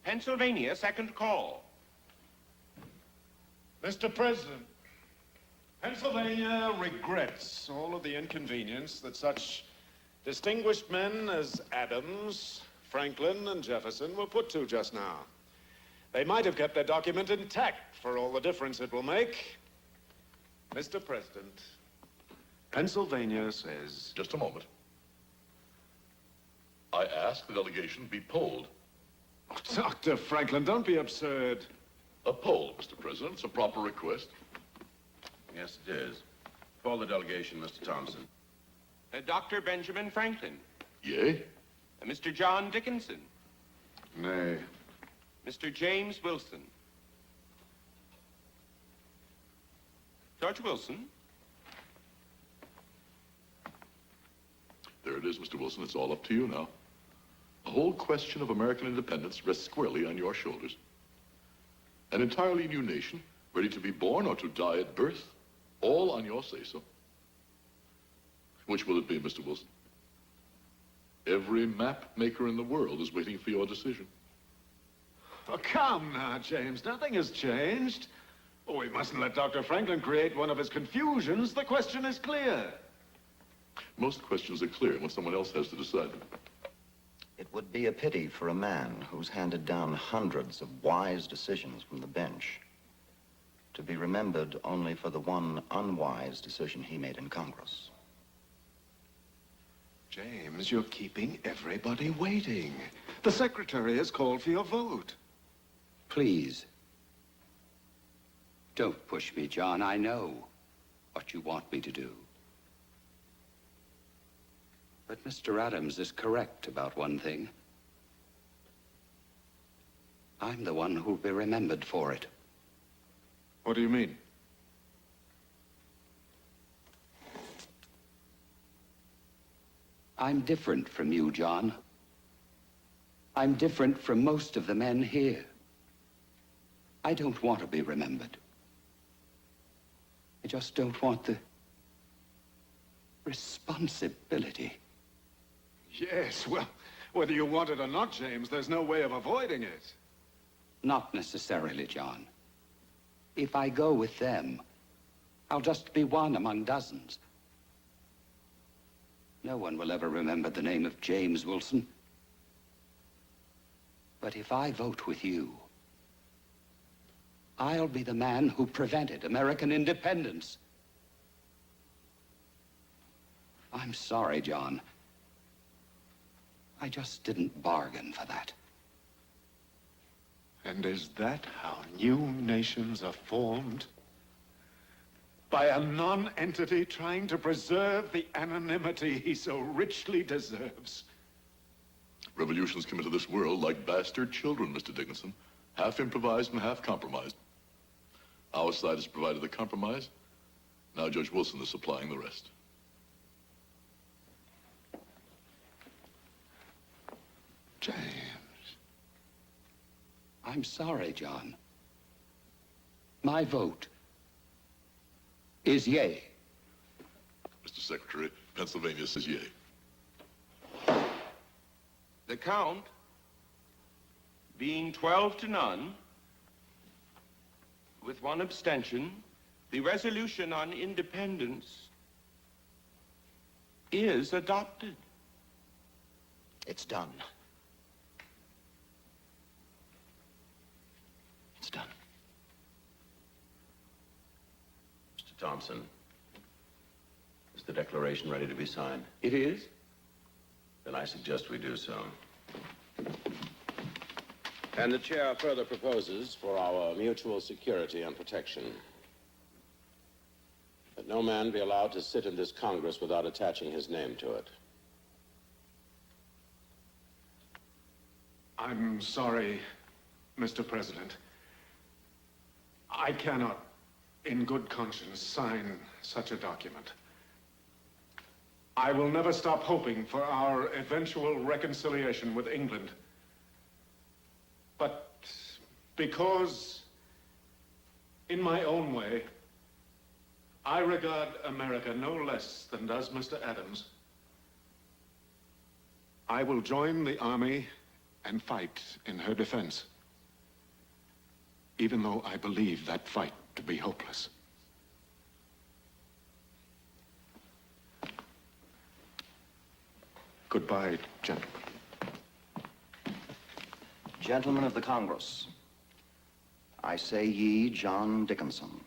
Pennsylvania, second call. Mr. President, Pennsylvania regrets all of the inconvenience that such distinguished men as Adams, Franklin, and Jefferson were put to just now. They might have kept their document intact for all the difference it will make. Mr. President, Pennsylvania says... Just a moment. I ask the delegation be polled. Oh, Dr. Franklin, don't be absurd. A poll, Mr. President. It's a proper request. Yes, it is. Poll the delegation, Mr. Thompson. Dr. Benjamin Franklin. Yea? Mr. John Dickinson. Nay. Mr. James Wilson. George Wilson. There it is, Mr. Wilson. It's all up to you now. The whole question of American independence rests squarely on your shoulders. An entirely new nation, ready to be born or to die at birth, all on your say-so. Which will it be, Mr. Wilson? Every map maker in the world is waiting for your decision. Oh, come now, James. Nothing has changed. Oh, we mustn't let Dr. Franklin create one of his confusions. The question is clear. Most questions are clear when someone else has to decide them. It would be a pity for a man who's handed down hundreds of wise decisions from the bench to be remembered only for the one unwise decision he made in Congress. James, you're keeping everybody waiting. The secretary has called for your vote. Please. Don't push me, John. I know what you want me to do. But Mr. Adams is correct about one thing. I'm the one who'll be remembered for it. What do you mean? I'm different from you, John. I'm different from most of the men here. I don't want to be remembered. I just don't want the responsibility. Yes, well, whether you want it or not, James, there's no way of avoiding it. Not necessarily, John. If I go with them, I'll just be one among dozens. No one will ever remember the name of James Wilson. But if I vote with you, I'll be the man who prevented American independence. I'm sorry, John. I just didn't bargain for that. And is that how new nations are formed? By a non-entity trying to preserve the anonymity he so richly deserves? Revolutions come into this world like bastard children, Mr. Dickinson. Half improvised and half compromised. Our side has provided the compromise. Now Judge Wilson is supplying the rest. James. I'm sorry, John. My vote is yea. Mr. Secretary, Pennsylvania says yea. The count, being 12-0, with one abstention, the resolution on independence is adopted. It's done. It's done. Mr. Thompson, is the declaration ready to be signed? It is? Then I suggest we do so. And the chair further proposes, for our mutual security and protection, that no man be allowed to sit in this Congress without attaching his name to it. I'm sorry, Mr. President. I cannot, in good conscience, sign such a document. I will never stop hoping for our eventual reconciliation with England. But because, in my own way, I regard America no less than does Mr. Adams, I will join the army and fight in her defense. even though I believe that fight to be hopeless. Goodbye, gentlemen. Gentlemen of the Congress, I say ye John Dickinson,